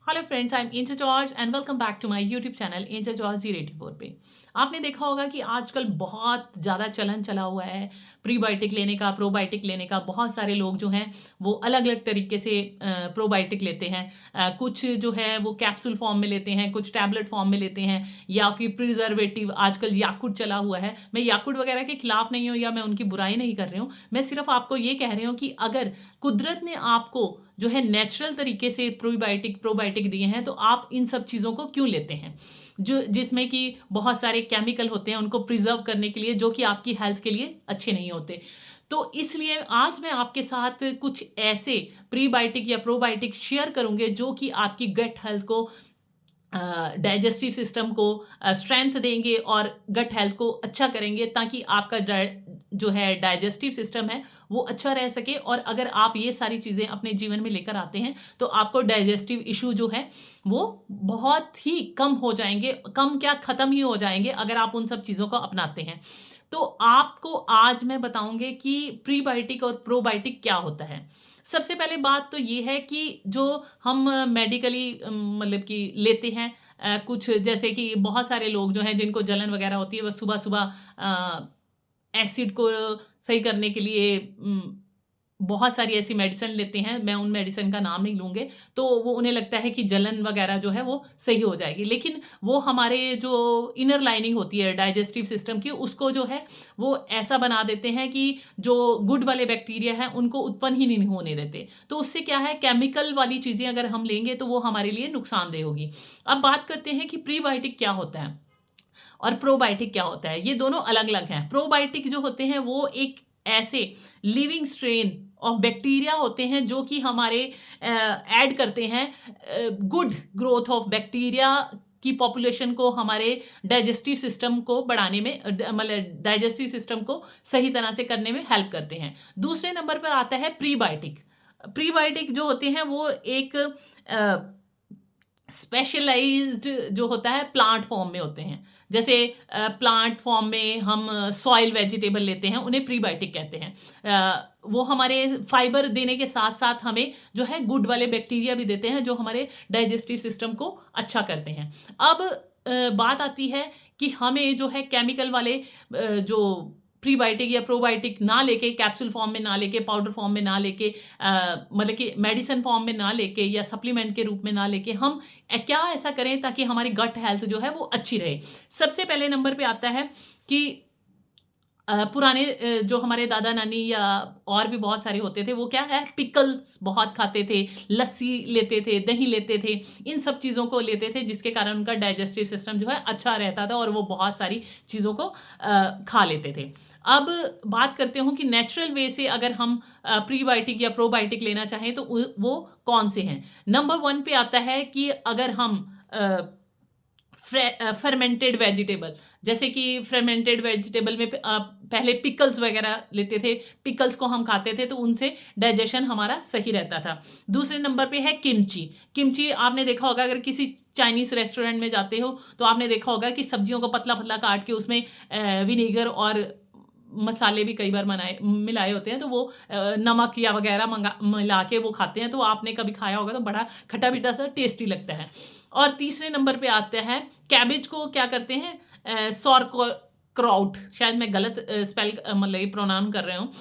Hello friends, I am Angel George and welcome back to my YouTube channel Angel George 084 पे। आपने देखा होगा कि आजकल बहुत ज़्यादा चलन चला हुआ है प्रीबायोटिक लेने का, प्रोबायोटिक लेने का। बहुत सारे लोग जो हैं वो अलग-अलग तरीके से प्रोबायोटिक लेते हैं। कुछ जो है वो कैप्सूल फॉर्म में लेते हैं, कुछ टैबलेट फॉर्म में लेते हैं या फिर प्रिजर्वेटिव। आजकल याकुट चला हुआ है। मैं याकुट वगैरह के खिलाफ नहीं हूँ या मैं उनकी बुराई नहीं कर रही हूँ। मैं सिर्फ आपको ये कह रही हूँ कि अगर कुदरत ने आपको जो है नेचुरल तरीके से प्रीबायोटिक प्रोबायोटिक दिए हैं तो आप इन सब चीज़ों को क्यों लेते हैं जो जिसमें कि बहुत सारे केमिकल होते हैं उनको प्रिजर्व करने के लिए, जो कि आपकी हेल्थ के लिए अच्छे नहीं होते। तो इसलिए आज मैं आपके साथ कुछ ऐसे प्रीबायोटिक या प्रोबायोटिक शेयर करूंगे जो कि आपकी गट हेल्थ को, डाइजेस्टिव सिस्टम को स्ट्रेंथ देंगे और गट हेल्थ को अच्छा करेंगे, ताकि आपका जो है डाइजेस्टिव सिस्टम है वो अच्छा रह सके। और अगर आप ये सारी चीज़ें अपने जीवन में लेकर आते हैं तो आपको डाइजेस्टिव इशू जो है वो बहुत ही कम हो जाएंगे। कम क्या, ख़त्म ही हो जाएंगे अगर आप उन सब चीज़ों को अपनाते हैं। तो आपको आज मैं बताऊंगी कि प्रीबायोटिक और प्रोबायोटिक क्या होता है। सबसे पहले बात तो ये है कि जो हम मेडिकली मतलब कि लेते हैं, कुछ जैसे कि बहुत सारे लोग जो हैं जिनको जलन वगैरह होती है, वो सुबह-सुबह एसिड को सही करने के लिए बहुत सारी ऐसी मेडिसिन लेते हैं। मैं उन मेडिसिन का नाम नहीं लूँगी। तो वो उन्हें लगता है कि जलन वगैरह जो है वो सही हो जाएगी। लेकिन वो हमारे जो इनर लाइनिंग होती है डाइजेस्टिव सिस्टम की, उसको जो है वो ऐसा बना देते हैं कि जो गुड वाले बैक्टीरिया हैं उनको उत्पन्न ही नहीं होने देते। तो उससे क्या है, केमिकल वाली चीज़ें अगर हम लेंगे तो वो हमारे लिए नुकसानदेह होगी। अब बात करते हैं कि प्रीबायोटिक क्या होता है और प्रोबायोटिक क्या होता है। ये दोनों अलग-अलग हैं। प्रोबायोटिक जो होते हैं वो एक ऐसे लिविंग स्ट्रेन ऑफ बैक्टीरिया होते हैं जो कि हमारे ऐड करते हैं गुड ग्रोथ ऑफ बैक्टीरिया की पॉपुलेशन को, हमारे डाइजेस्टिव सिस्टम को बढ़ाने में, मतलब डाइजेस्टिव सिस्टम को सही तरह से करने में हेल्प करते हैं। दूसरे नंबर पर आता है प्रीबायोटिक। प्रीबायोटिक जो होते हैं वो एक स्पेशलाइज्ड जो होता है प्लांट फॉर्म में होते हैं। जैसे प्लांट फॉर्म में हम सॉइल वेजिटेबल लेते हैं, उन्हें प्रीबायोटिक कहते हैं। वो हमारे फाइबर देने के साथ साथ हमें जो है गुड वाले बैक्टीरिया भी देते हैं जो हमारे डाइजेस्टिव सिस्टम को अच्छा करते हैं। अब बात आती है कि हमें जो है केमिकल वाले जो प्रीबायोटिक या प्रोबायोटिक ना लेके, कैप्सूल फॉर्म में ना लेके, पाउडर फॉर्म में ना लेके, मतलब कि मेडिसिन फॉर्म में ना लेके या सप्लीमेंट के रूप में ना लेके, हम क्या ऐसा करें ताकि हमारी गट हेल्थ जो है वो अच्छी रहे। सबसे पहले नंबर पे आता है कि पुराने जो हमारे दादा नानी या और भी बहुत सारे होते थे, वो क्या है, पिकल्स बहुत खाते थे, लस्सी लेते थे, दही लेते थे, इन सब चीज़ों को लेते थे जिसके कारण उनका डाइजेस्टिव सिस्टम जो है अच्छा रहता था और वो बहुत सारी चीज़ों को खा लेते थे। अब बात करते हूँ कि नेचुरल वे से अगर हम प्रीबायोटिक या प्रोबायोटिक लेना चाहें तो वो कौन से हैं। नंबर 1 पे आता है कि अगर हम फर्मेंटेड वेजिटेबल, जैसे कि फर्मेंटेड वेजिटेबल में पहले पिकल्स वगैरह लेते थे, पिकल्स को हम खाते थे तो उनसे डाइजेशन हमारा सही रहता था। दूसरे नंबर पे है किमची। किमची आपने देखा होगा, अगर किसी चाइनीज़ रेस्टोरेंट में जाते हो तो आपने देखा होगा कि सब्जियों को पतला-पतला काट के उसमें विनेगर और मसाले भी कई बार मिलाए होते हैं, तो वो नमक या वगैरह मिला के वो खाते हैं। तो आपने कभी खाया होगा तो बड़ा खट्टा-मीठा सा टेस्टी लगता है। और तीसरे नंबर पे आता है कैबेज को क्या करते हैं, सॉरकोक्राउट, शायद मैं गलत स्पेल मतलब प्रोनाउन कर रही हूँ।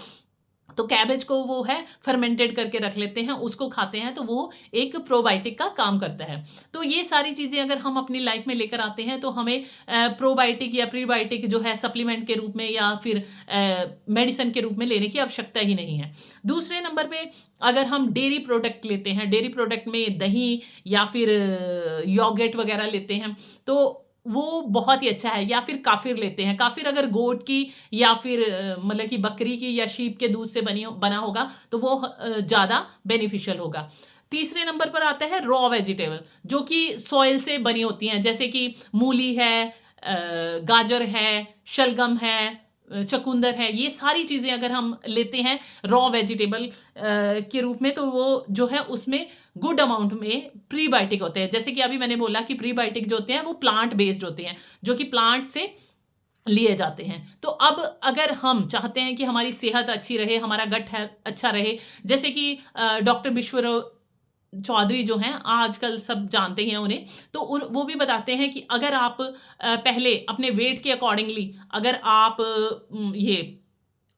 तो कैबेज को वो है फर्मेंटेड करके रख लेते हैं, उसको खाते हैं तो वो एक प्रोबायोटिक का काम करता है। तो ये सारी चीज़ें अगर हम अपनी लाइफ में लेकर आते हैं तो हमें प्रोबायोटिक या प्रीबायोटिक जो है सप्लीमेंट के रूप में या फिर मेडिसिन के रूप में लेने की आवश्यकता ही नहीं है। दूसरे नंबर पे अगर हम डेयरी प्रोडक्ट लेते हैं, डेयरी प्रोडक्ट में दही या फिर योगर्ट वगैरह लेते हैं, तो वो बहुत ही अच्छा है। या फिर काफ़िर लेते हैं, काफ़िर अगर गोट की या फिर मतलब कि बकरी की या शीप के दूध से बना होगा तो वो ज़्यादा बेनिफिशियल होगा। तीसरे नंबर पर आता है रॉ वेजिटेबल, जो कि सॉइल से बनी होती हैं, जैसे कि मूली है, गाजर है, शलगम है, चुकंदर है। ये सारी चीज़ें अगर हम लेते हैं रॉ वेजिटेबल के रूप में, तो वो जो है उसमें गुड अमाउंट में प्रीबायोटिक होते हैं। जैसे कि अभी मैंने बोला कि प्रीबायोटिक जो होते हैं वो प्लांट बेस्ड होते हैं, जो कि प्लांट से लिए जाते हैं। तो अब अगर हम चाहते हैं कि हमारी सेहत अच्छी रहे, हमारा गट हेल्थ अच्छा रहे, जैसे कि डॉक्टर चौधरी जो हैं, आजकल सब जानते ही हैं उन्हें, तो वो भी बताते हैं कि अगर आप पहले अपने वेट के अकॉर्डिंगली अगर आप ये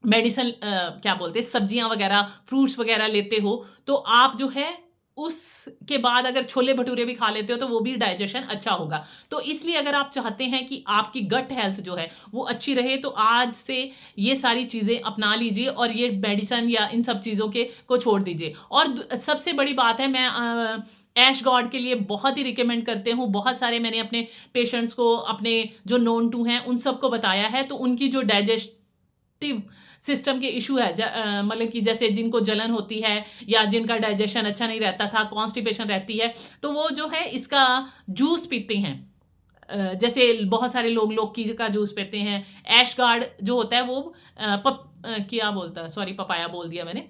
मेडिसिन क्या बोलते हैं, सब्जियाँ वगैरह, फ्रूट्स वगैरह लेते हो, तो आप जो है उसके बाद अगर छोले-भटूरे भी खा लेते हो, तो वो भी डाइजेशन अच्छा होगा। तो इसलिए अगर आप चाहते हैं कि आपकी गट हेल्थ जो है, वो अच्छी रहे, तो आज से ये सारी चीज़ें अपना लीजिए और ये मेडिसिन या इन सब चीज़ों के को छोड़ दीजिए। और सबसे बड़ी बात है, मैं ऐश गॉड के लिए बहुत ही रिकमेंड करते हूँ। बहुत सारे मैंने अपने पेशेंट्स को, अपने जो नोन टू हैं, उन सबको बताया है, तो उनकी जो डाइजेस्टिव सिस्टम के इशू है, मतलब कि जैसे जिनको जलन होती है या जिनका डाइजेशन अच्छा नहीं रहता था, कॉन्स्टिपेशन रहती है, तो वो जो है इसका जूस पीते हैं। जैसे बहुत सारे लोग लौकी का जूस पीते हैं। ऐश गार्ड जो होता है वो क्या बोलता है, सॉरी पपाया बोल दिया मैंने।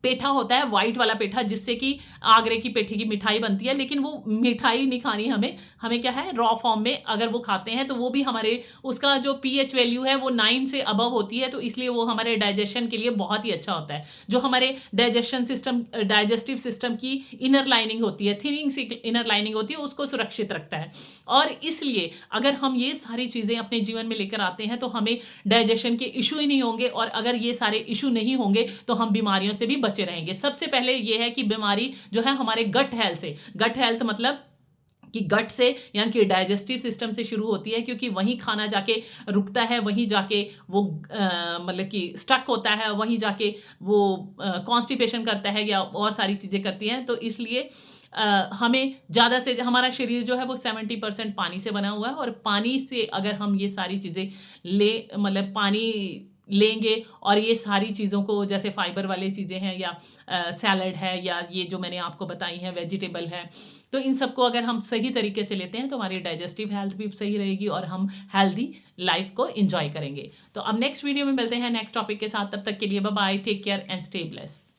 पेठा होता है, व्हाइट वाला पेठा, जिससे कि आगरे की पेठे की मिठाई बनती है, लेकिन वो मिठाई नहीं खानी हमें। हमें क्या है, रॉ फॉर्म में अगर वो खाते हैं तो वो भी हमारे, उसका जो पीएच वैल्यू है वो 9 से अबव होती है, तो इसलिए वो हमारे डाइजेशन के लिए बहुत ही अच्छा होता है। जो हमारे डाइजेस्टिव सिस्टम की इनर लाइनिंग होती है, थिनिंग सी इनर लाइनिंग होती है, उसको सुरक्षित रखता है। और इसलिए अगर हम ये सारी चीज़ें अपने जीवन में लेकर आते हैं, तो हमें डाइजेशन के इशू ही नहीं होंगे, और अगर ये सारे इशू नहीं होंगे, तो हम बीमारियों से भी बचे रहेंगे। सबसे पहले ये है कि बीमारी जो है हमारे गट हेल्थ से, गट हेल्थ मतलब कि गट से, यानी कि डाइजेस्टिव सिस्टम से शुरू होती है, क्योंकि वहीं खाना जाके रुकता है, वहीं जाके वो मतलब कि स्टक होता है, वहीं जाके वो कॉन्स्टिपेशन करता है या और सारी चीज़ें करती हैं। तो इसलिए हमें ज़्यादा से, हमारा शरीर जो है वो 70% पानी से बना हुआ है, और पानी से अगर हम ये सारी चीज़ें मतलब पानी लेंगे, और ये सारी चीज़ों को, जैसे फाइबर वाली चीज़ें हैं या सैलड है या ये जो मैंने आपको बताई हैं वेजिटेबल है, तो इन सबको अगर हम सही तरीके से लेते हैं, तो हमारी डाइजेस्टिव हेल्थ भी सही रहेगी और हम हेल्दी लाइफ को एंजॉय करेंगे। तो अब नेक्स्ट वीडियो में मिलते हैं नेक्स्ट टॉपिक के साथ। तब तक के लिए bye bye, take care and stay blessed.